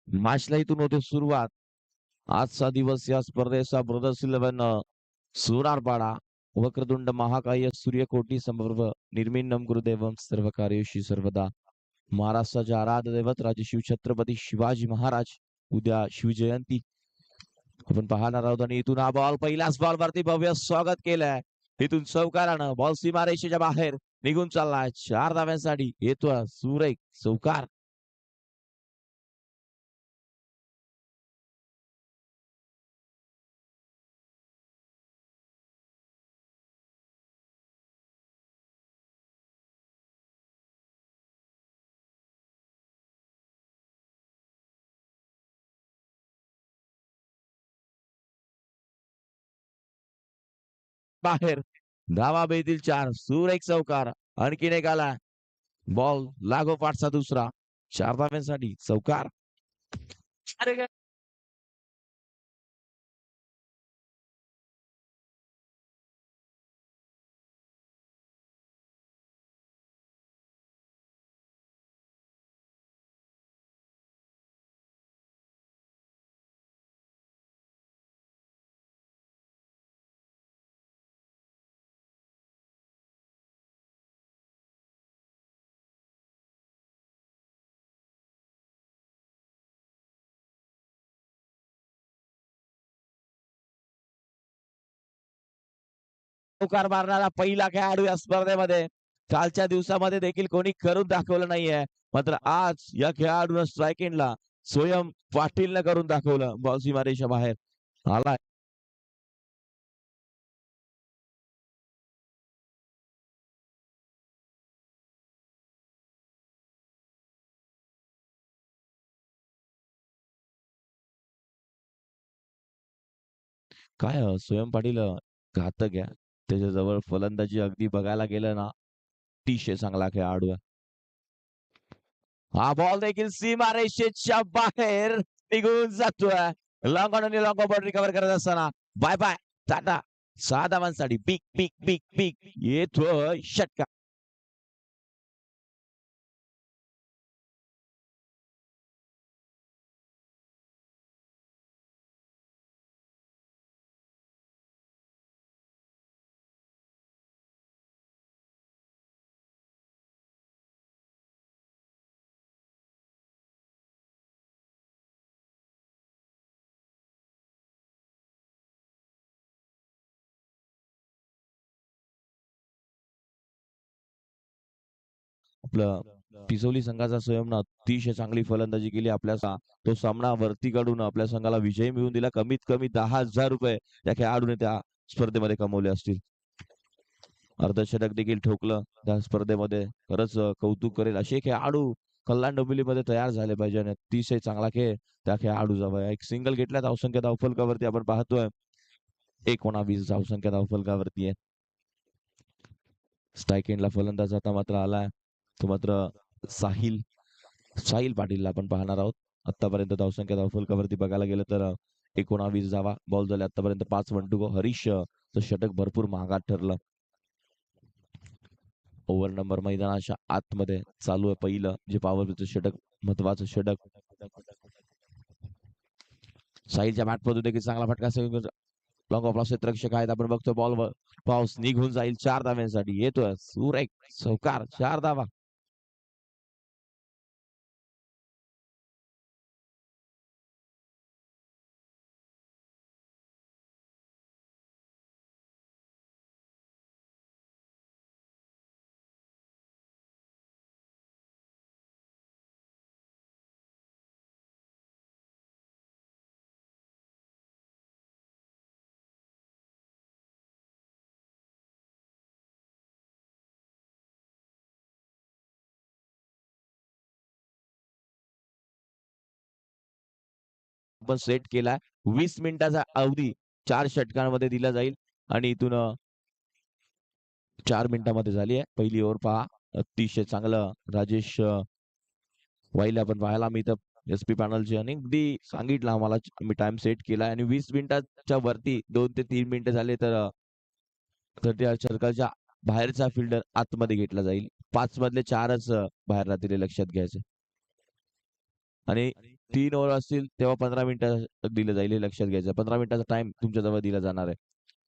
मॅचला इथून होते सुरुवात. आजचा दिवस या स्पर्धेचा ब्रदर्स 11 सुरारपाडा वक्रतुंड महाकाय सूर्यकोटी समप्रभ निर्मिन्नम गुरुदेवम सर्व कार्येषु सर्वदा. महाराष्ट्राचे आराध्य दैवत राजे शिवछत्रपती शिवाजी महाराज उद्या शिवजयंती आपण पाहणार आहोत. आणि इथून हा बॉल पहिल्याच बॉल वरती भव्य स्वागत केलंय. इथून चौकारानं बॉल सीमारेषेच्या बाहेर निघून चाललाय. 4 धाव्यांसाठी येतोय सुरेख चौकार. बाहेर धावा बेतील 4 सुरेख चौकार. आणखीन एक आला बॉल लागोपाठचा दुसरा. 4 धाव्यांसाठी चौकार. अरे चौकार मारणारा पहिला खेळाडू या स्पर्धेमध्ये. कालच्या दिवसामध्ये देखील कोणी करून दाखवलं नाहीये. मात्र आज या खेळाडूनं स्ट्राईक एंडला स्वयं पाटीलनं करून दाखवलं. बॉल सीमारेषा बाहेर आलाय. काय स्वयं पाटील घातक आहे. त्याच्याजवळ फलंदाजी अगदी बघायला गेलं ना अतिशय चांगला खेळाडू आहे. हा बॉल देखील सीमारेषेच्या बाहेर निघून जातोय. लॉंग ऑन आणि लॉंग बॉल रिकव्हर करत असताना बाय बाय टाटा 6 धावांसाठी बिग बिग बिग बिग येतोय षटकार. आपलं पिसोली संघाचा स्वयंनं अतिशय चांगली फलंदाजी केली. तो सामना वरती काढून आपल्या संघाला विजय मिळवून दिला. कमीत कमी 10,000 रुपये त्या खेळाडूने त्या स्पर्धेमध्ये कमवले असतील. अर्धशतक देखील ठोकलं त्या स्पर्धेमध्ये. खरंच कौतुक करेल असे खेळाडू कल्याण डोंबिवलीमध्ये तयार झाले पाहिजे. आणि अतिशय चांगला खेळ त्या खेळाडूचा. एक सिंगल घेतल्या धावसंख्या धावफलकावरती आपण पाहतोय 19 धावसंख्या धावफलकावरती आहे. स्ट्राईक एंडला फलंदाज आता मात्र आलाय. तो मात्र साहिल साहिल पाटीलला आपण पाहणार आहोत. आतापर्यंत धावसंख्या धावफलकावरती बघायला गेलं तर 19 धावा बॉल झाले आतापर्यंत 5 1 गो. हरीश षटक भरपूर महागात ठरलं. ओव्हर नंबर मैदानाच्या आतमध्ये चालू आहे पहिलं जे पॉवर षटक महत्वाचं षटक. साहिलच्या बॅटमधून देखील चांगला फटका. लॉंग ऑफला क्षेत्ररक्षक आहेत. आपण बघतो बॉल पाऊस निघून जाईल 4 धाव्यांसाठी येतोय सुरेख चौकार. 4 धावा. आपण सेट केलाय 20 मिनिटाचा अवधी 4 षटकांमध्ये दिला जाईल. आणि इथून 4 मिनिटांमध्ये झाली आहे पहिली ओव्हर. पहा अतिशय चांगलं राजेश वाईल आपण पाहायला मिळतं एस पी पॅनलचे. आणि अगदी सांगितलं आम्हाला मी टाइम सेट केलाय. आणि 20 मिनिटाच्या वरती 2 ते 3 मिनिटं झाले तर त्या षटकाच्या बाहेरचा फिल्डर आतमध्ये घेतला जाईल. 5 मधले 4च बाहेर राहतील हे लक्षात घ्यायचं. आणि 3 ओव्हर असतील तेव्हा 15 मिनिटं दिलं जाईल हे लक्षात घ्यायचं. 15 मिनिटाचा टाइम तुमच्या जवळ दिला जाणार आहे.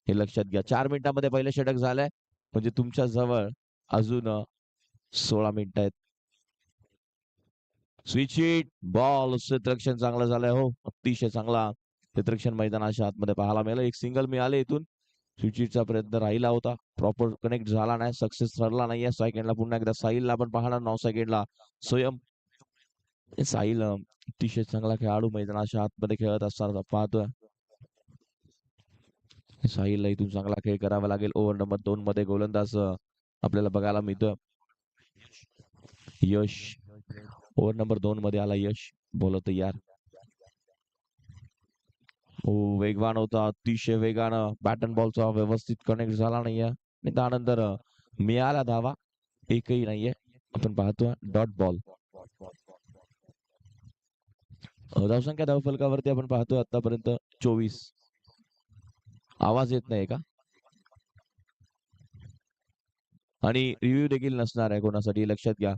हे लक्षात घ्या. 4 मिनिटामध्ये पहिलं षटक झालंय. म्हणजे तुमच्या जवळ अजून 16 मिनिटं आहेत. स्विच हिट बॉल क्षेत्ररक्षण चांगलं झालंय हो. अतिशय चांगला क्षेत्ररक्षण मैदानाच्या आतमध्ये पाहायला मिळालं. एक सिंगल मिळाले इथून. स्विच हिटचा प्रयत्न राहिला होता. प्रॉपर कनेक्ट झाला नाही. सक्सेस ठरला नाहीये. सेकंडला पुन्हा एकदा साहिलला आपण पाहणार 9 सेकंडला स्वयं. साहिल अतिशय चांगला खेळाडू मैदानाच्या आतमध्ये खेळत असताना पाहतोय. साहिलला इथून चांगला खेळ करावा लागेल. ओव्हर नंबर 2 मध्ये गोलंदाज आपल्याला बघायला मिळतोय. यश ओव्हर नंबर 2 मध्ये आला यश. बोल तयार. हो वेगवान होता. अतिशय वेगानं बॅटन बॉलचा व्यवस्थित कनेक्ट झाला नाहीये. आणि त्यानंतर मिळाला धावा एकही नाहीये. आपण पाहतोय डॉट बॉल. धावसंख्या धावफलकावरती आपण पाहतोय आतापर्यंत 24. आवाज येत नाही का? आणि रिव्ह्यू देखील नसणार आहे कोणासाठी लक्षात घ्या.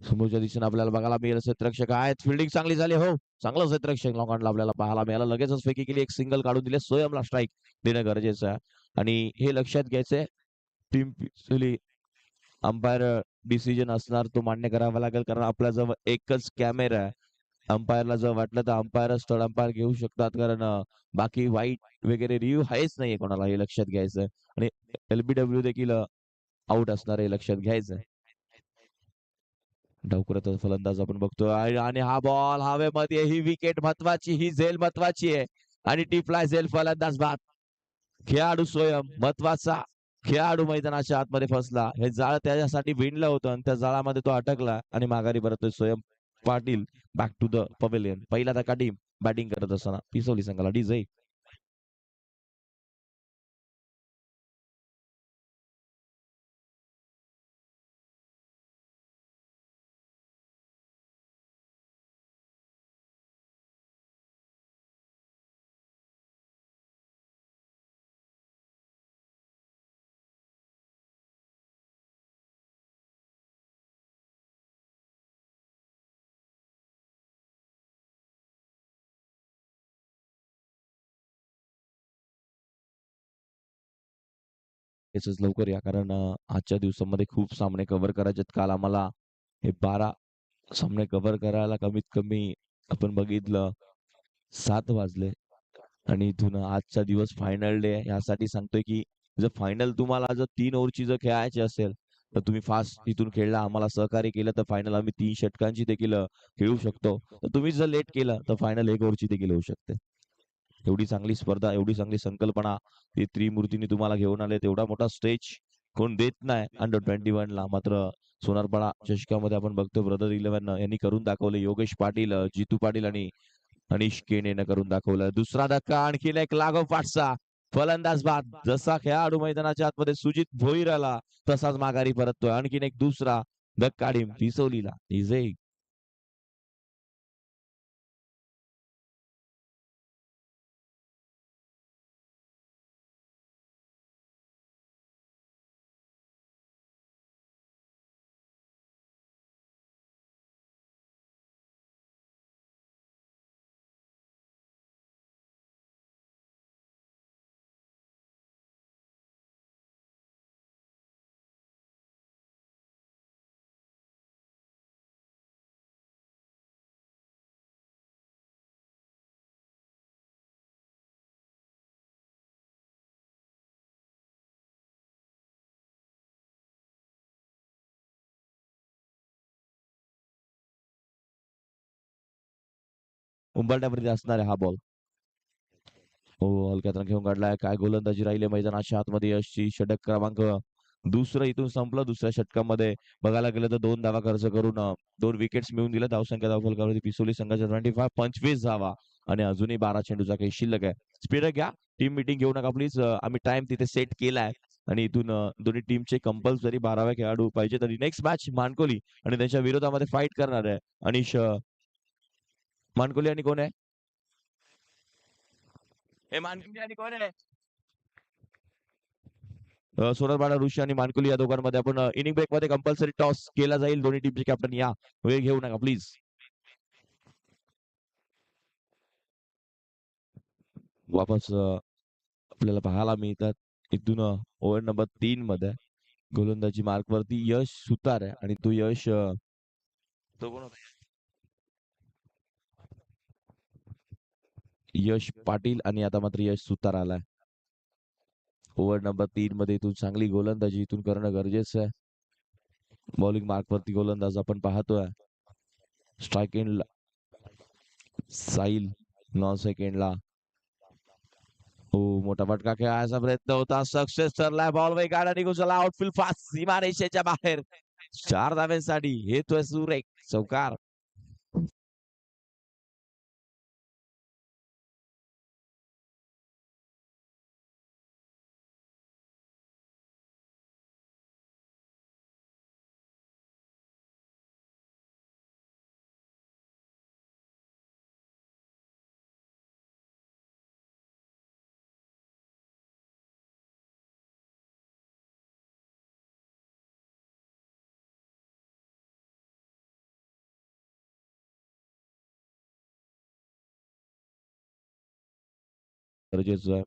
समोरच्या दिशेने आपल्याला बघायला मिळेल क्षेत्ररक्षक आहेत. फिल्डिंग चांगली झाली हो. चांगलं क्षेत्ररक्षक लोकांना आपल्याला पाहायला मिळालं. लगेचच फेकी केली. एक सिंगल काढून दिले. स्वयंला स्ट्राईक देणं गरजेचं आहे. आणि हे लक्षात घ्यायचंय टीम अंपायर डिसिजन असणार तो मान्य करावा लागेल. कारण आपल्याजवळ एकच कॅमेरा आहे. अंपायरला जर वाटलं तर अंपायरच थर्ड अंपायर घेऊ शकतात. कारण बाकी वाईट वगैरे रिव्ह्यू आहेच नाहीये कोणाला. हे लक्षात घ्यायचं. आणि एलबीडब्ल्यू देखील आउट असणार हे लक्षात घ्यायचं. डावखुराचा फलंदाज आपण बघतो आणि हा बॉल हवेमध्ये. ही विकेट महत्वाची. ही झेल महत्वाची आहे. आणि टी फ्लाय झेल फलंदाज बाद. खेळाडू स्वयं महत्वाचा खेळाडू मैदानाच्या आतमध्ये फसला. हे जाळ त्याच्यासाठी विणलं होतं आणि त्या जाळामध्ये तो अटकला आणि माघारी परततोय Swayam Patil back to the pavilion. पहिला धक्का टीम बॅटिंग करत असताना पिसवली संघाला डीजे. याचंच लवकर या कारण आजच्या दिवसामध्ये खूप सामने कव्हर करायचे. काल आम्हाला हे 12 सामने कव्हर करायला कमीत कमी आपण बघितलं 7 वाजले. आणि इथून आजचा दिवस फायनल डे आहे. यासाठी सांगतोय की जर फायनल तुम्हाला जर 3 ओव्हरची जर खेळायची असेल तर तुम्ही फास्ट इथून खेळला आम्हाला सहकार्य केलं तर फायनल आम्ही 3 षटकांची देखील खेळू शकतो. तर तुम्ही जर लेट केलं तर फायनल 1 ओव्हरची देखील होऊ शकते. एवढी चांगली स्पर्धा, एवढी चांगली संकल्पना ही त्रिमूर्तींनी तुम्हाला घेऊन आले. एवढा मोठा स्टेज कोण देत नाही अंडर 21 ला. मात्र सोनारपाडा चषकामध्ये आपण बघतो ब्रदर 11 यांनी करून दाखवले. योगेश पाटील, जितू पाटील आणि अनिश केनेनं करून दाखवलं. दुसरा धक्का आणखीन एक लागोपाठचा फलंदाज बाद. जसा खेळाडू मैदानाच्या आतमध्ये सुजित भोईर आला तसाच माघारी परततोय. आणखीन एक दुसरा धक्का टीम पिसवलीला इजे. उंबरठ्यावरती असणार आहे हा बॉल. हो हलक्यात घेऊन काढलाय. काय गोलंदाजी राहिली मैदानाच्या आतमध्ये. यशची षटक क्रमांक दुसरं इथून संपलं. दुसऱ्या षटकामध्ये बघायला गेलं तर 2 धावा खर्च करून 2 विकेट्स मिळून दिल्या. धावसंख्या धावफलकावरती पिसोली संघाच्या 25 धावा आणि अजूनही 12 चेंडूचा काही शिल्लक आहे. स्पीड घ्या. टीम मिटिंग घेऊ नका प्लीज. आम्ही टाइम तिथे सेट केलाय आणि इथून दोन्ही टीमचे कंपल्सरी 12व्या खेळाडू पाहिजे. तरी नेक्स्ट मॅच मानकोली आणि त्यांच्या विरोधामध्ये फाईट करणार आहे अनिश मानकोली आणि कोण आहे? हे मानकोली आणि कोण आहे? सोनारपाडा ऋषी आणि मानकुली या दोघांमध्ये आपण इनिंग ब्रेक मध्ये कंपल्सरी टॉस केला जाईल. दोन्ही टीमचे कॅप्टन या वेळ घेऊ नका प्लीज. वापस आपल्याला पाहायला मिळतात. इथून ओव्हर नंबर 3 मध्ये गोलंदाजी मार्कवरती यश सुतार आहे आणि तो यश तो कोण होता? यश पाटील आणि आता मात्र यश सुतार आलाय. ओव्हर नंबर 3 मध्ये इथून चांगली गोलंदाजी इथून करणं गरजेचं आहे. बॉलिंग मार्कवरती गोलंदाज आपण पाहतोय. Strike end Sail 9 सेकंडला. हो, मोठा फटका खेळायचा प्रयत्न होता. सक्सेस ठरलाय. बॉल वेगाने निघून चला आउटफील्ड फास्ट सीमारेषेच्या बाहेर. 4 धाव्यांसाठी येतोय सुरेख चौकार. गरजेचं आहे.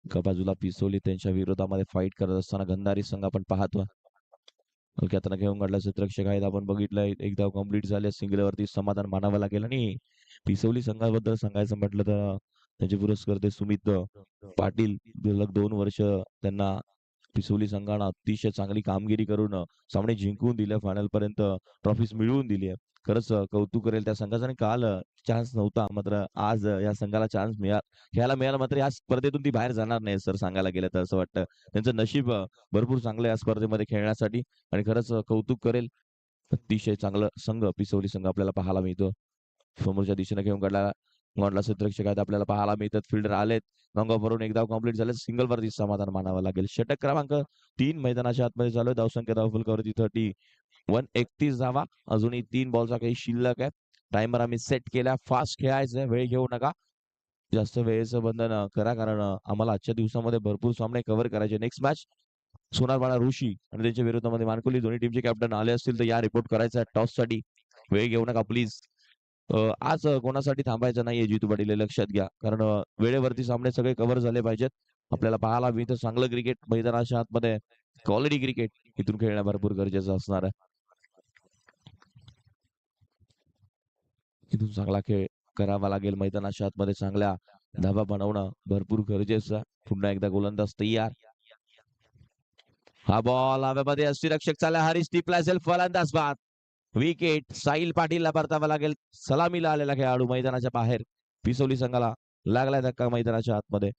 एका बाजूला पिसोली त्यांच्या विरोधामध्ये फाईट करत असताना गंधारी संघ आपण पाहतो. हलक्या हाताने खेळून काढला क्षेत्ररक्षक आहेत आपण बघितलंय. एक धाव कंप्लीट झाले. सिंगलवरती समाधान मानावं लागेल आणि पिसोली संघाबद्दल सांगायचं म्हटलं तर त्यांचे पुरस्कर्ते सुमित पाटील सलग 2 वर्ष त्यांना पिसोली संघानं अतिशय चांगली कामगिरी करून सामने जिंकून दिले. फायनल पर्यंत ट्रॉफीज मिळवून दिली आहे. खरंच कौतुक करेल त्या संघाचं आणि काल चान्स नव्हता मात्र आज या संघाला चान्स खेळायला मिळाला मात्र या स्पर्धेतून ती बाहेर जाणार नाही सर सांगायला गेलं तर असं वाटतं. त्यांचं नशीब भरपूर चांगलं या स्पर्धेमध्ये खेळण्यासाठी आणि खरंच कौतुक करेल. अतिशय चांगलं संघ पिसवली संघ आपल्याला पाहायला मिळतो. समोरच्या दिशेने घेऊन काढला गॉनला क्षेत्ररक्षक आहेत आपल्याला पाहायला मिळतात. फिल्डर आलेत. रंगावरून एक धाव कंप्लीट झाले. सिंगल वरती समाधान मानावं लागेल. षटक क्रमांक 3 मैदानाच्या आतमध्ये चालू आहे. धावसंख्या धावफलकावरती 31 धावा. अजूनही 3 बॉलचा काही शिल्लक आहे. टायमर आम्ही सेट केला. फास्ट खेळायचं वेळ घेऊ नका. जास्त वेळेचं बंधन करा कारण आम्हाला आजच्या दिवसामध्ये भरपूर सामने कव्हर करायचे. नेक्स्ट मॅच सोनारबाळा ऋषी आणि त्यांच्या विरोधामध्ये मानकोली दोन्ही टीमचे कॅप्टन आले असतील तर या रिपोर्ट करायचा आहे टॉस साठी. वेळ घेऊ नका प्लीज. आज कोणासाठी थांबायचं नाहीये जितू पाटील हे लक्षात घ्या कारण वेळेवरती सामने सगळे कव्हर झाले पाहिजेत. आपल्याला पाहायला मिळतं चांगलं क्रिकेट मैदानाच्या आतमध्ये क्वालिटी क्रिकेट इथून खेळणं भरपूर गरजेचं असणार आहे. इथून चांगला खेळ करावा लागेल. मैदानाच्या आतमध्ये चांगल्या धाबा बनवणं भरपूर गरजेचं आहे. पुन्हा एकदा गोलंदाज तयार. हा बॉल हवेमध्ये यष्टीरक्षक चालला. हरीश टिपला असेल फलंदाज बाद. विकेट साहिल पाटीलला परतावा लागेल. सलामीला आलेला खेळाडू मैदानाच्या बाहेर. पिसोली संघाला लागलाय धक्का मैदानाच्या आतमध्ये.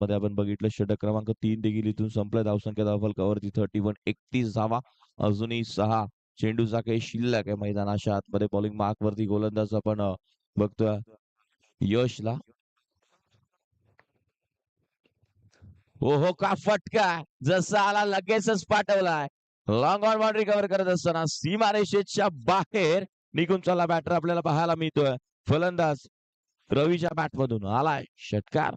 मध्ये आपण बघितलं षटक क्रमांक 3 देखील इथून संपलाय. धावसंख्या धावफलकावरती 31 धावा. अजूनही 6 चेंडूचा काही शिल्लक आहे मैदानाच्या आतमध्ये. बॉलिंग मार्क वरती गोलंदाज आपण बघतोय यशला. हो हो का फटका जसा आला लगेचच पाठवलाय. लॉंग ऑन बाउंड्री कव्हर करत असताना सीमारेषेच्या बाहेर निघून चला बॅटर आपल्याला पाहायला मिळतोय. फलंदाज रवीच्या बॅटमधून आलाय षटकार.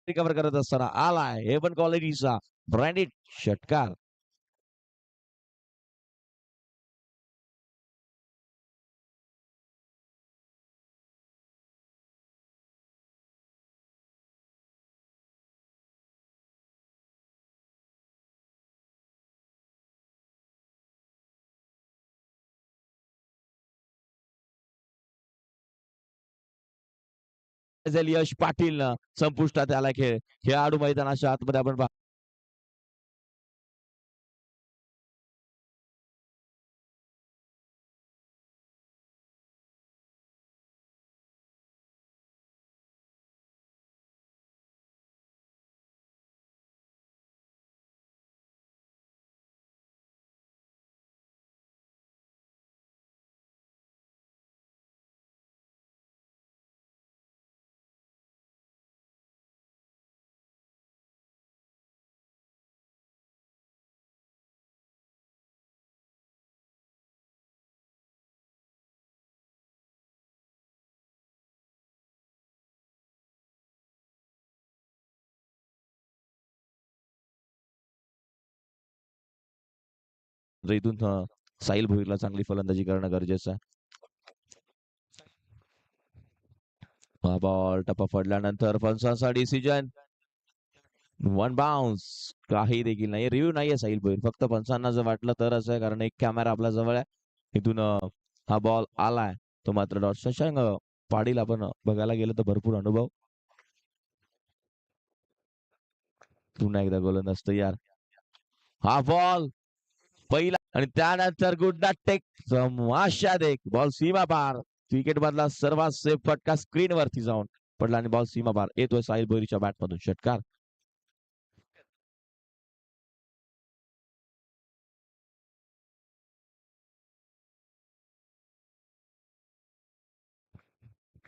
रिकव्हर करत असताना आलाय हे पण क्वालिटीचा ब्रँडेड षटकार. यश पाटील संपुष्टात आला खेळ. खेळाडू मैदानाच्या आतमध्ये आपण इथून साहिल भोईरला चांगली फलंदाजी करणं गरजेचं आहे. हा बॉल टप्पा पडल्यानंतर पंचांचा डिसिजन वन बाउन्स. काही देखील नाही, रिव्ह्यू नाहीये साहिल भोईर, फक्त पंचांना जर वाटलं तर असं आहे, कारण एक कॅमेरा आपल्या जवळ आहे. इथून हा बॉल आलाय तो मात्र डॉट. शशांक पाटील आपण बघायला गेलं तर भरपूर अनुभव. पुन्हा एकदा गोलंदाज तयार. हा बॉल पहिला आणि त्यानंतर गुड्डा टेक तमाशा देख बॉल सीमा पार. क्रिकेट मधला सर्वात सेफ फटका स्क्रीन वरती जाऊन पडला आणि बॉल सीमा पार. येतोय साहिल भोईरच्या बॅट मधून षटकार.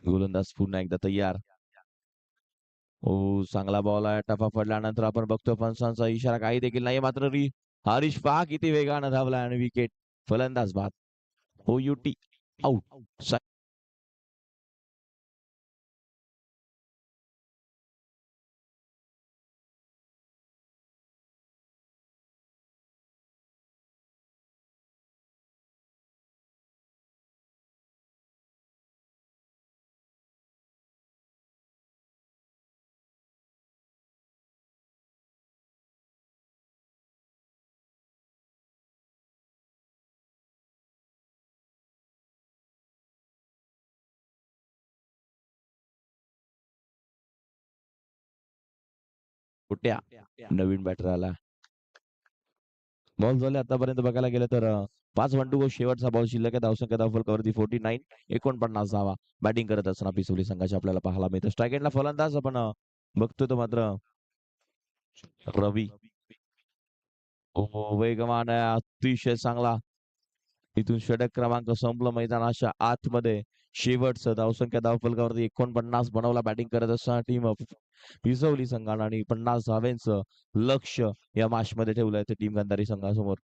गोलंदाज पुन्हा एकदा तयार. हो, चांगला बॉल आहे. टफा पडल्यानंतर आपण बघतो पंचांचा इशारा काही देखील नाही, मात्र हरीश पहा किती वेगानं धावलाय आणि विकेट. फलंदाज बाद. हो युटी आउट. कुट्या नवीन बॅटर आला. बॉल झाले आतापर्यंत बघायला गेलं तर 5 1 शेवटचा बॉल शिल्लक आहे. धावसंख्या धावफलकावरती 49, 49 धावा बॅटिंग करत असताना पिसवली संघाची आपल्याला पाहायला मिळतं. स्ट्राईक एंडला फलंदाज आपण बघतोय तो मात्र रवी. वेगवान आहे, अतिशय चांगला. इथून षटक क्रमांक संपलं मैदानाच्या आतमध्ये. शेवटचं धावसंख्या धावफलकावरती 49 बनवला बॅटिंग करत असताना टीम पिसवली संघानं आणि 50 धाव्यांचं लक्ष या मॅच मध्ये ठेवलंय ते टीम गंधारी संघासमोर.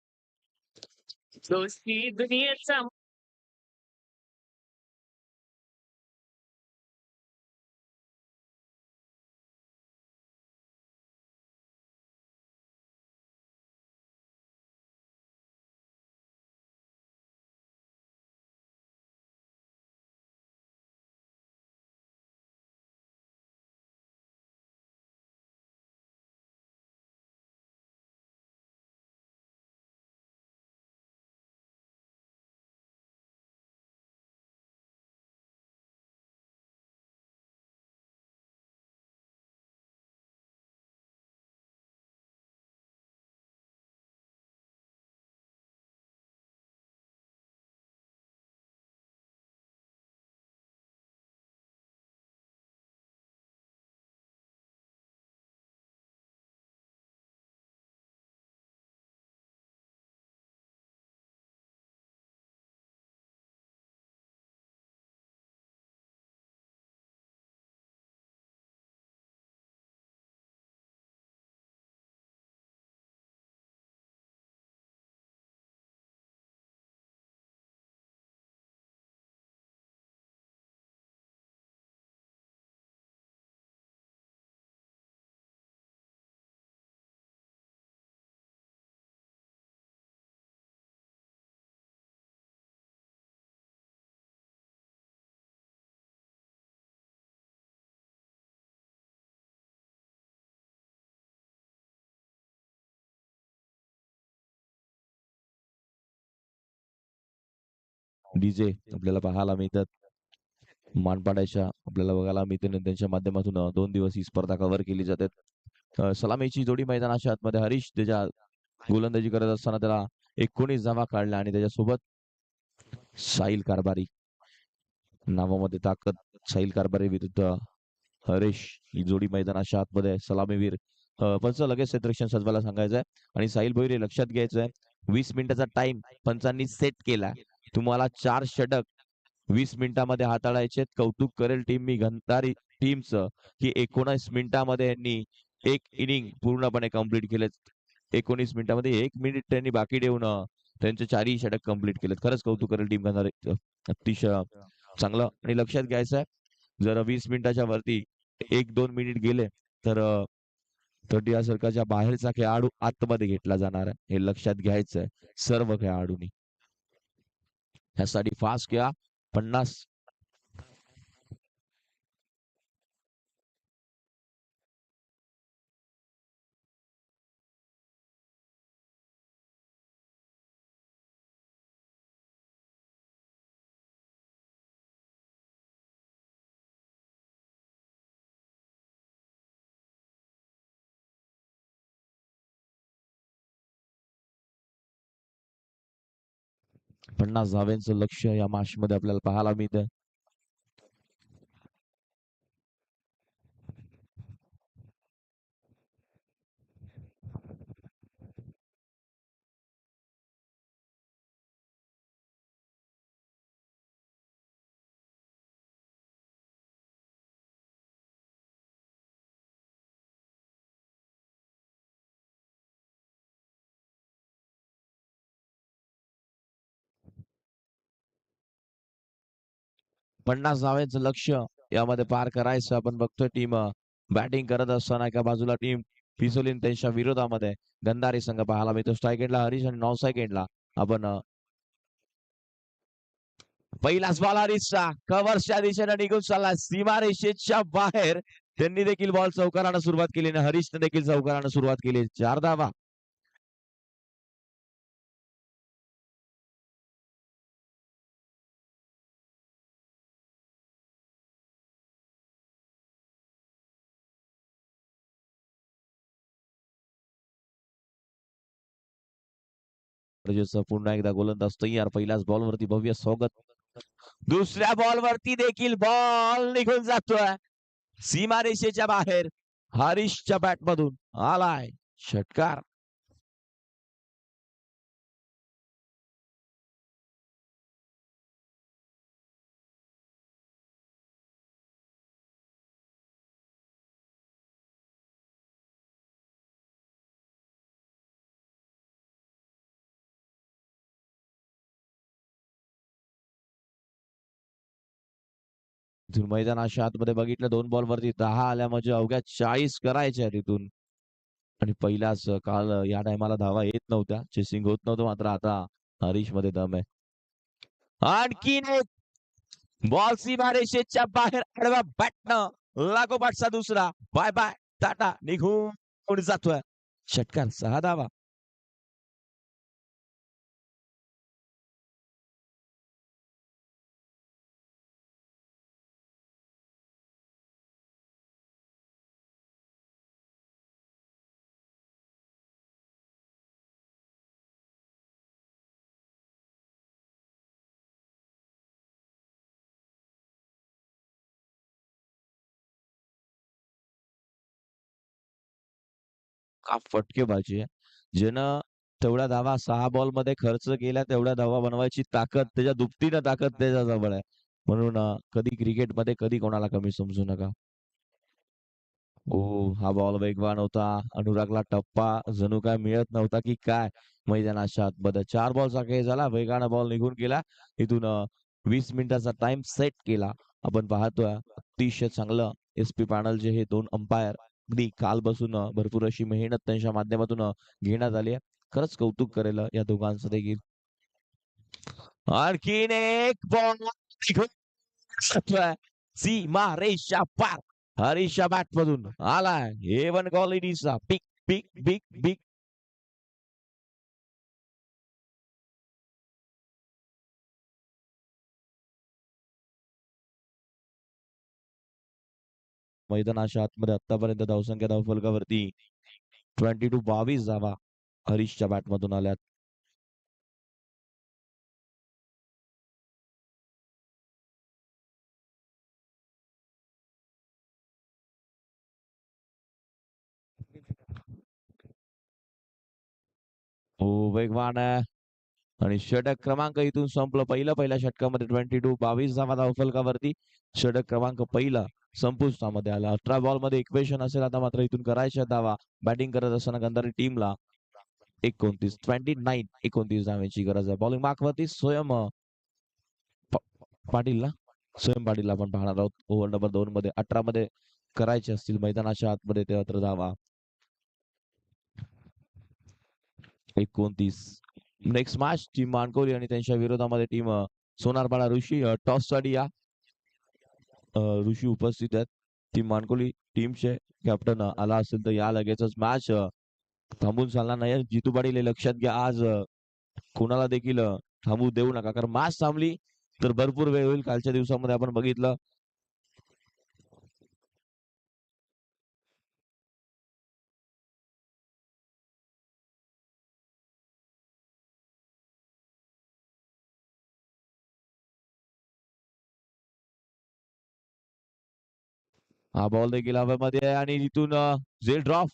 डीजे आपल्याला पाहायला मिळतात. मानपाड्याच्या आपल्याला बघायला मिळते आणि त्यांच्या माध्यमातून 2 दिवस ही स्पर्धा कव्हर केली जाते. सलामीची जोडी मैदानाच्या आतमध्ये हरीश त्याच्या गोलंदाजी करत असताना त्याला 19 धावा काढल्या आणि त्याच्यासोबत साहिल कारभारी नावामध्ये ताकद. साहिल कारभारी विरुद्ध हरीश ही जोडी मैदानाच्या आतमध्ये आहे. सलामीवीर पंच लगेच क्षेत्ररक्षण सजवायला सांगायचंय आणि साहिल भोईरे लक्षात घ्यायचंय 20 मिनिटाचा टाइम पंचांनी सेट केला. तुम्हाला 4 षटक 20 मिनिटामध्ये हाताळायचे. कौतुक करेल टीम मी गंधारी टीमचं की 19 मिनिटामध्ये यांनी एक इनिंग पूर्णपणे कंप्लीट केले. 19 मिनिटामध्ये 1 मिनिट त्यांनी बाकी ठेवून त्यांचे 4ही षटक कंप्लीट केलेत. खरंच कौतुक करेल टीम गंधारी. अतिशय चांगलं. आणि लक्षात घ्यायचं आहे जर 20 मिनिटाच्या वरती 1-2 मिनिट गेले तर 30 सर्कलच्या बाहेरचा खेळाडू आतमध्ये घेतला जाणार आहे. हे लक्षात घ्यायचं आहे सर्व खेळाडूंनी. ह्यासाठी फास्ट घ्या. 50 धाव्यांचं लक्ष या मॅच मध्ये आपल्याला पाहायला मिळतं. पन्नास धाव्यांचं लक्ष यामध्ये पार करायचं. आपण बघतोय टीम बॅटिंग करत असताना एका बाजूला टीम पिसोलीन त्यांच्या विरोधामध्ये गंधारी संघ पाहायला मिळतो. स्ट्राईक एंडला हरीश आणि नॉन स्ट्राईक एंडला आपण पहिलाच बॉल हरीशचा कव्हर्सच्या दिशेने निघून चालला सीमारेषेच्या बाहेर. त्यांनी देखील बॉल चौकारानं सुरुवात केली आणि हरीशने देखील चौकारानं सुरुवात केली. 4 धावा. पुन्हा एकदा गोलंदाज तयार. पहिल्याच बॉलवरती भव्य स्वागत. दुसऱ्या बॉलवरती देखील बॉल निघून जातोय सीमारेषेच्या बाहेर. हरीशच्या बॅट मधून आलाय षटकार. इथून मैदानाच्या आतमध्ये बघितलं 2 बॉलवरती 10 आल्या म्हणजे अवघ्या 40 करायच्या तिथून. आणि पहिलाच काल या टायमाला धावा येत नव्हत्या. चेसिंग होत नव्हतं. मात्र आता हरीश मध्ये दम आहे. आणखीन एक बॉल सीमारेषेच्या बाहेर आडवा बॅटनं लागोपाठचा दुसरा. बाय बाय टाटा निघून जातोय षटकार. 6 धावा. का फटकेबाजी आहे. ज्यानं तेवढ्या धावा 6 बॉल मध्ये खर्च केल्या तेवढ्या धावा बनवायची ताकद त्याच्या दुपटीनं ताकद त्याच्याजवळ आहे. म्हणून कधी क्रिकेटमध्ये कधी कोणाला कमी समजू नका. हो, हा बॉल वेगवान होता. अनुरागला टप्पा जणू काय मिळत नव्हता की काय मैदानाच्या आतमध्ये. 4 बॉलचा खेळ झाला. वेगानं बॉल निघून गेला. इथून 20 मिनिटाचा टाइम सेट केला. आपण पाहतोय अतिशय चांगलं एसपी पॅनलचे हे 2 अंपायर अगदी कालपासून भरपूर अशी मेहनत त्यांच्या माध्यमातून घेण्यात आली आहे. खरंच कौतुक करेल या दोघांचं देखील. आणखीन एक बॉल सीमा रेषा पार. हरीशच्या बॅट मधून आलाय हेवन क्वालिटीचा बिग बिग बिग बिग मैदानाच्या आतमध्ये आतापर्यंत धावसंख्या धावफलकावरती 22 धावा हरीशच्या बॅटमधून आल्यात. हो, वेगवान आहे आणि षटक क्रमांक इथून संपलं. पहिल्या षटकामध्ये 22 धावा धावफलकावरती. षटक क्रमांक पहिला संपुष्टामध्ये आला. 18 बॉल मध्ये इक्वेशन असेल आता मात्र इथून करायच्या धावा. बॅटिंग करत असताना गंधारी टीमला 29 धावांची गरज आहे. बॉलिंग मार्कवरती पाटील ना स्वयं पाटील आपण पाहणार आहोत. ओव्हर नंबर 2 मध्ये 18 मध्ये करायचे असतील मैदानाच्या आतमध्ये 73 धावा. 29. नेक्स्ट मॅच टीम मानकोली आणि त्यांच्या विरोधामध्ये टीम सोनारपाडा ऋषी. टॉस साठी या ऋषी उपस्थित आहेत. टीम मानकोली टीमचे कॅप्टन आला असेल तर या लगेचच. मॅच थांबून चालणार नाही. जितू पाटील हे लक्षात घ्या, आज कोणाला देखील थांबू देऊ नका, कारण मॅच थांबली तर भरपूर वेळ होईल. कालच्या दिवसामध्ये आपण बघितलं हा बॉल देखील हवेमध्ये आहे आणि इथून झेल ड्रॉप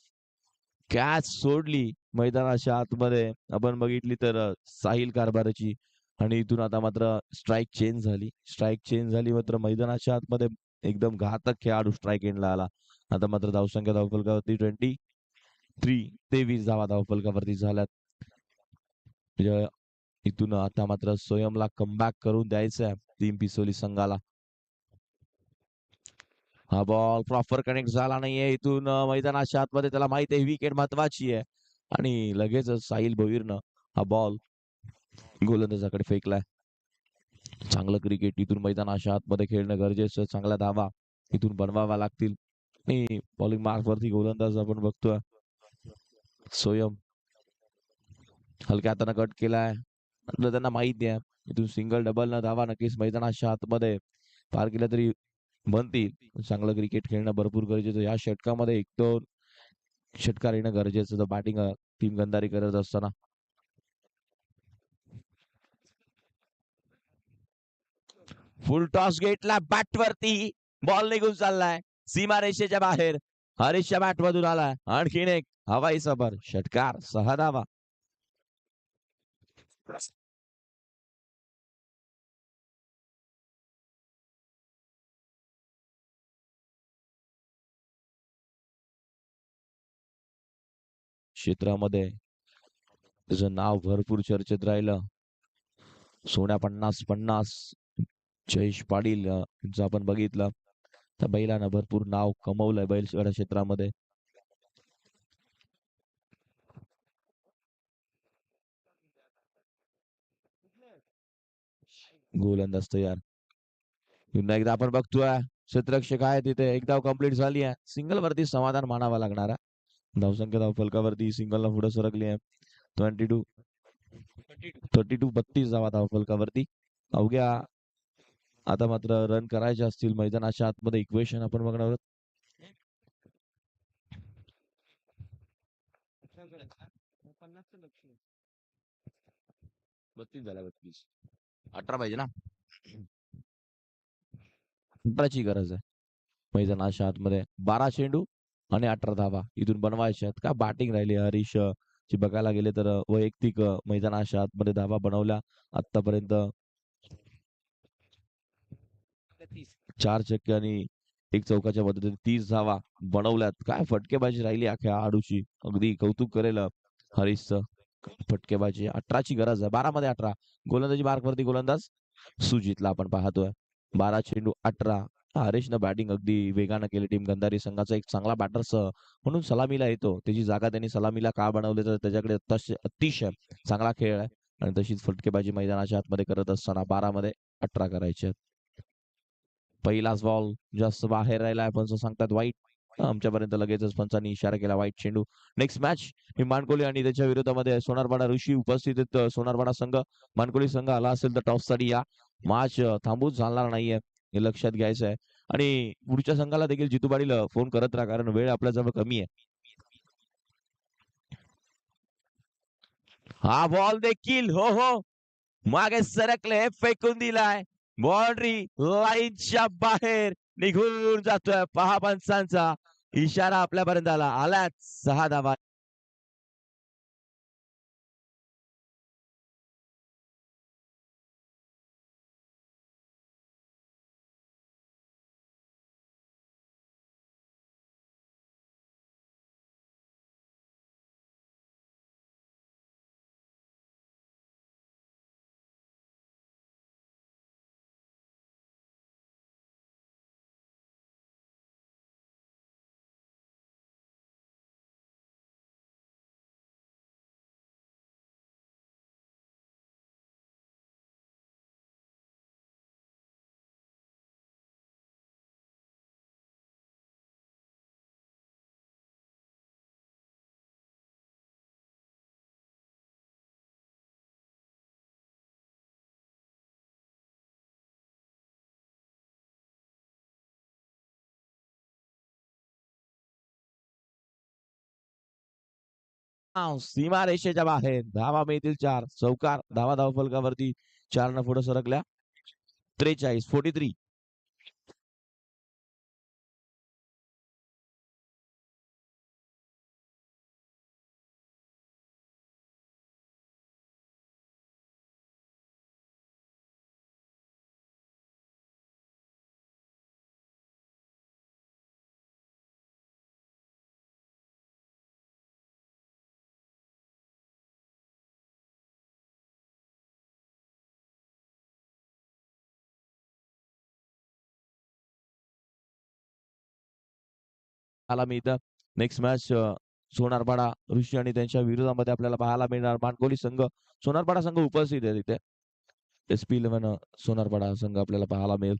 कॅच सोडली मैदानाच्या आतमध्ये. आपण बघितली तर साहिल कारभाराची आणि इथून आता मात्र स्ट्राईक चेंज झाली मात्र मैदानाच्या आतमध्ये एकदम घातक खेळाडू स्ट्राईक एंडला आला. आता मात्र धावसंख्या धावफलकावरती 23 धावा धावफलकावरती झाल्यात. इथून आता मात्र स्वयंला कमबॅक करून द्यायचं आहे टीम पिसोली संघाला. हा बॉल प्रॉपर कनेक्ट झाला नाहीये. इथून मैदानाच्या आतमध्ये त्याला माहिती आहे विकेट महत्वाची आहे आणि लगेच साहिल भोईरनं हा बॉल गोलंदाजाकडे फेकलाय. चांगलं क्रिकेट इथून मैदानाच्या आतमध्ये खेळणं गरजेचं. चांगल्या धावा इथून बनवाव्या लागतील आणि बॉलिंग मार्क वरती गोलंदाज आपण बघतोय स्वयं हलक्या हाताने कट केलाय. त्यांना माहिती आहे इथून सिंगल डबल न धावा नक्कीच मैदानाच्या आतमध्ये पार केल्या तरी बनतील. चांगलं क्रिकेट खेळणं भरपूर गरजेचं. या षटकामध्ये 1-2 षटकार येणं गरजेचं. बॅटिंग टीम गंधारी करत असताना फुल टॉस घेतला बॅट वरती. बॉल निघून चाललाय सीमा रेषेच्या बाहेर. हरीशच्या बॅट मधून आलाय आणखीन एक हवाई सफर. षटकार 6 धावा. क्षेत्रामध्ये त्याचं नाव भरपूर चर्चेत राहिलं. सोन्या 50-50 जयेश पाटील यांचं आपण बघितलं त्या बैलानं भरपूर नाव कमवलंय बैलगाडा क्षेत्रामध्ये. गोलंदाज तयार. पुन्हा एकदा आपण बघतोय क्षेत्ररक्षक आहे तिथे. एक धाव कंप्लीट झाली आहे. सिंगल वरती समाधान मानावा लागणार आहे. धावसंख्या धावफलकावरती सिंगलला पुढे सरकली आहे. 32 धावा धावफलकावरती. अवघ्या आता मात्र रन करायचे असतील मैदानाच्या आतमध्ये. इक्वेशन आपण बघणार आहोत. 32 झाला. 18 पाहिजे ना. 18ची गरज आहे मैदानाच्या आतमध्ये. 12 चेंडू आणि 18 धावा इथून बनवायच्या आहेत. का बॅटिंग राहिली हरीश ची बघायला गेले तर वैयक्तिक मैदानाच्या आतमध्ये धावा बनवल्या आतापर्यंत 4 छक्के आणि 1 चौकाच्या मदतीने 30 धावा बनवल्यात. काय फटकेबाजी राहिली अख्या खेळाडूची. अगदी कौतुक करेल हरीशचं. फटकेबाजी 18ची गरज आहे. 12 मध्ये 18. गोलंदाजी मार्क वरती गोलंदाज सुजितला आपण पाहतोय. 12 चेंडू 18. हरीशनं बॅटिंग अगदी वेगानं केली. टीम गंधारी संघाचा एक चांगला बॅटर्स म्हणून सलामीला येतो. त्याची जागा त्यांनी सलामीला का बनवली तर त्याच्याकडे अतिशय चांगला खेळ आहे आणि तशीच फटकेबाजी मैदानाच्या आतमध्ये करत असताना 12 मध्ये 18 करायचे. पहिलाच बॉल जास्त बाहेर राहिलाय. पंच सांगतात वाईट. आमच्यापर्यंत लगेचच पंचांनी इशारा केला वाईट चेंडू. नेक्स्ट मॅच ही मानकोली आणि त्याच्या विरोधामध्ये सोनारपाडा ऋषी उपस्थित आहेत. सोनारपाडा संघ मानकोली संघ आला असेल तर टॉस साठी या. मॅच थांबून चालणार नाहीये हे लक्षात घ्यायचं आहे आणि पुढच्या संघाला देखील जितूबाडीला फोन करत राहा, कारण वेळ आपल्याजवळ कमी आहे. हा बॉल देखील हो हो मागे सरकले, फेकून दिलाय. बाउंड्री लाईनच्या बाहेर निघून जातोय. पहा पंचांचा इशारा आपल्यापर्यंत आला. आल्यात 6 धावा. सीमा रेषेच्या बाहेर धावा मिळतील 4. चौकार धावा धावफलकावरती 4 न पुढे सरकल्या. 43 आला मिळतं. नेक्स्ट मॅच सोनारपाडा ऋषी आणि त्यांच्या विरोधामध्ये आपल्याला पाहायला मिळणार. मानकोली संघ सोनारपाडा संघ उपस्थित आहे तिथे. SP11 सोनारपाडा संघ आपल्याला पाहायला मिळेल.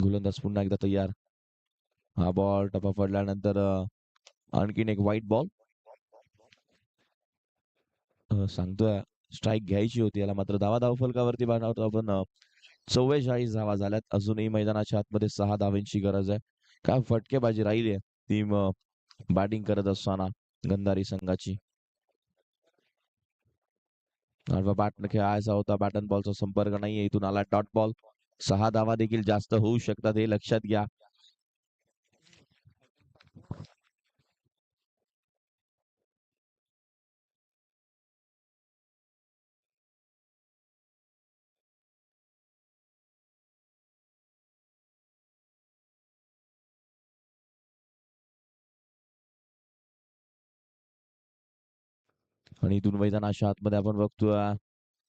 गोलंदाज पुन्हा एकदा तयार. हा बॉल टप्पा पडल्यानंतर आणखीन एक व्हाईट बॉल. सांगतोय स्ट्राईक घ्यायची होती याला, मात्र धावा फलकावरती बनवतो आपण. 44 धावा झाल्यात. अजूनही मैदानाच्या आतमध्ये 6 धावांची गरज आहे. काय फटकेबाजी राहिली आहे टीम बॅटिंग करत असताना गंधारी संघाची. बॅटन खेळायचा होता. बॅट अँड बॉलचा संपर्क नाहीये. इथून आला डॉट बॉल. 6 धावा देखील जास्त होऊ शकतात हे लक्षात घ्या. आणि इथून मैदानाच्या आतमध्ये आपण बघतोय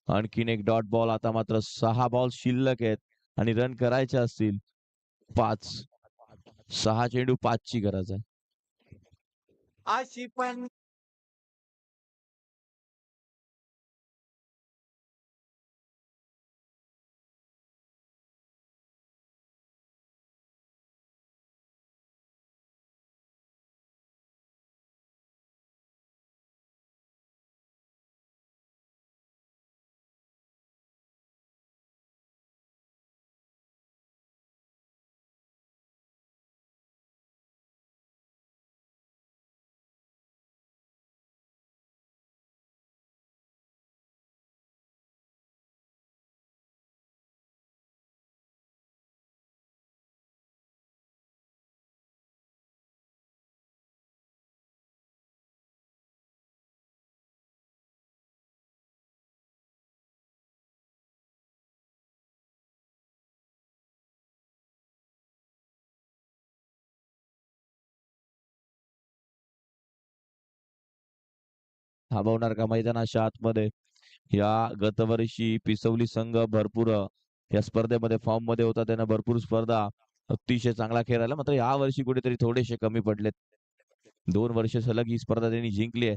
आणखीन एक डॉट बॉल. आता मात्र 6 बॉल शिल्लक आहेत आणि रन करायचे असतील 5. 6 चेंडू 5 ची गरज आहे. अशी पण थांबवणार का मैदानाच्या आतमध्ये? या गतवर्षी पिसवली संघ भरपूर या स्पर्धेमध्ये फॉर्म मध्ये होता. त्यांना भरपूर स्पर्धा अतिशय चांगला खेळ राहिला, मात्र या वर्षी कुठेतरी थोडेसे कमी पडलेत. 2 वर्ष सलग ही स्पर्धा त्यांनी जिंकली आहे.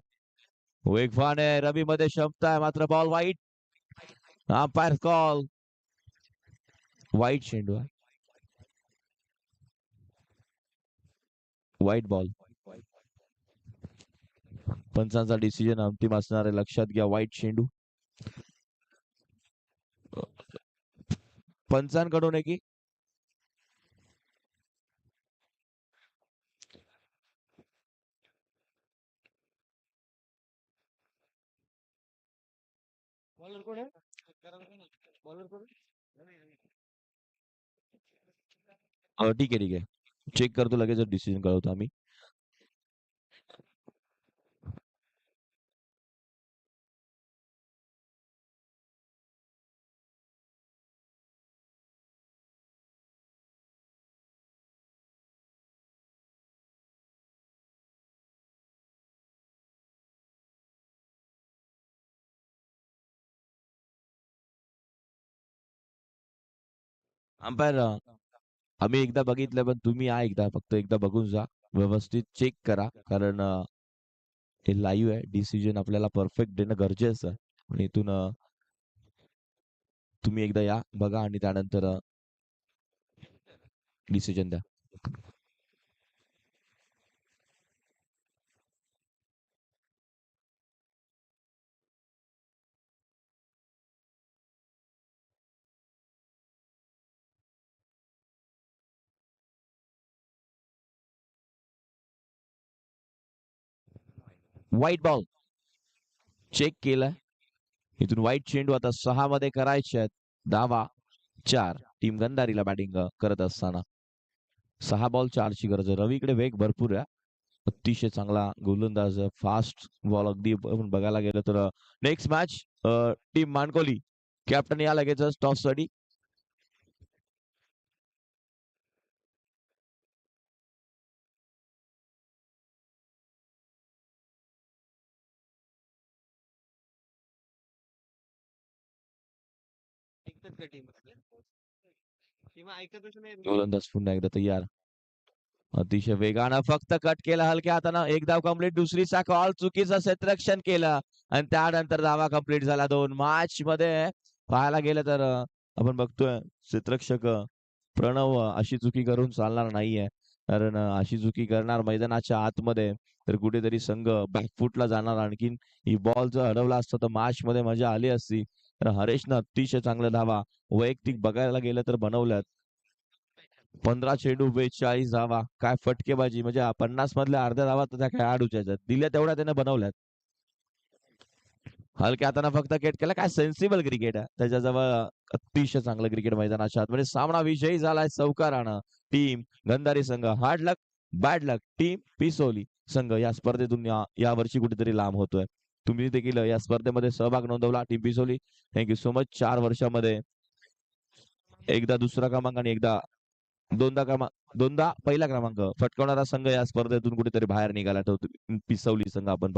वेगवान आहे, रवी मध्ये क्षमता आहे, मात्र बॉल वाईट. अंपायर कॉल वाईट चेंडू आहे. वाईट बॉल. पंचांचा डिसिजन अंतिम असणार आहे. लक्षात घ्या, वाईट चेंडू. पंचांकडून आहे की बॉलर कोण आहे? बॉलर कोण आहे? ठीक आहे ठीक आहे चेक करतो लगेच डिसिजन कळवतो आम्ही अंपायर आम्ही एकदा बघितलं पण तुम्ही या एकदा फक्त एकदा बघून जा व्यवस्थित चेक करा कारण हे लाईव्ह आहे डिसिजन आपल्याला परफेक्ट देणं गरजेचं आहे आणि इथून तुम्ही एकदा या बघा आणि त्यानंतर डिसिजन द्या व्हाईट बॉल चेक केलाय इथून व्हाईट चेंडू आता 6 मध्ये करायचे आहेत धावा 4 टीम गंधारीला बॅटिंग करत असताना 6 बॉल 4 ची गरज आहे रवीकडे वेग भरपूर आहे अतिशय चांगला गोलंदाज फास्ट बॉल अगदी आपण बघायला गेलं तर next match team Mankoli captain या लगेचच टॉस साठी ऐकतात का टीम टीम ऐकतच नाही गोलंदाज पुन्हा एकदा तयार अतिशय वेगानं फक्त कट केला हलक्या हातानं एक धाव कंप्लीट दुसरीचा कॉल चुकीचं क्षेत्ररक्षण केलं आणि त्यानंतर धावा कंप्लीट झाला 2 मॅच मध्ये पाहायला गेलं तर आपण बघतोय क्षेत्ररक्षक प्रणव अशी चुकी करून चालणार नाहीये कारण अशी चुकी करणार मैदानाच्या आतमध्ये तर कुठेतरी संघ बॅकफुटला जाणार आणखीन ही बॉल जर अडवला असता तर मॅच मध्ये मजा आली असती तर हरेशनं अतिशय चांगल्या धावा वैयक्तिक बघायला गेलं तर बनवल्यात 15 चेंडू 42 धावा काय फटकेबाजी म्हणजे 50 मधल्या अर्ध्या धावा तर त्या खेळाडूच्या आहेत दिल्या तेवढ्या त्याने बनवल्यात हलक्या हाताने फक्त केट केला काय सेन्सिबल क्रिकेट आहे त्याच्याजवळ अतिशय चांगलं क्रिकेट मैदानाच्या आतमध्ये सामना विजयी झालाय चौकारानं टीम गंधारी संघ हार्ड लक बॅड लक टीम पिसोली संघ या स्पर्धेतून या वर्षी कुठेतरी लांब होतोय तुम्ही देखील या स्पर्धेमध्ये सहभाग नोंदवला team Pisoli thank you so much 4 वर्षामध्ये एकदा दुसरा क्रमांक आणि एकदा दोनदा पहिला क्रमांक फटकावणारा संघ या स्पर्धेतून कुठेतरी बाहेर निघाला तो पिसवली संघ आपण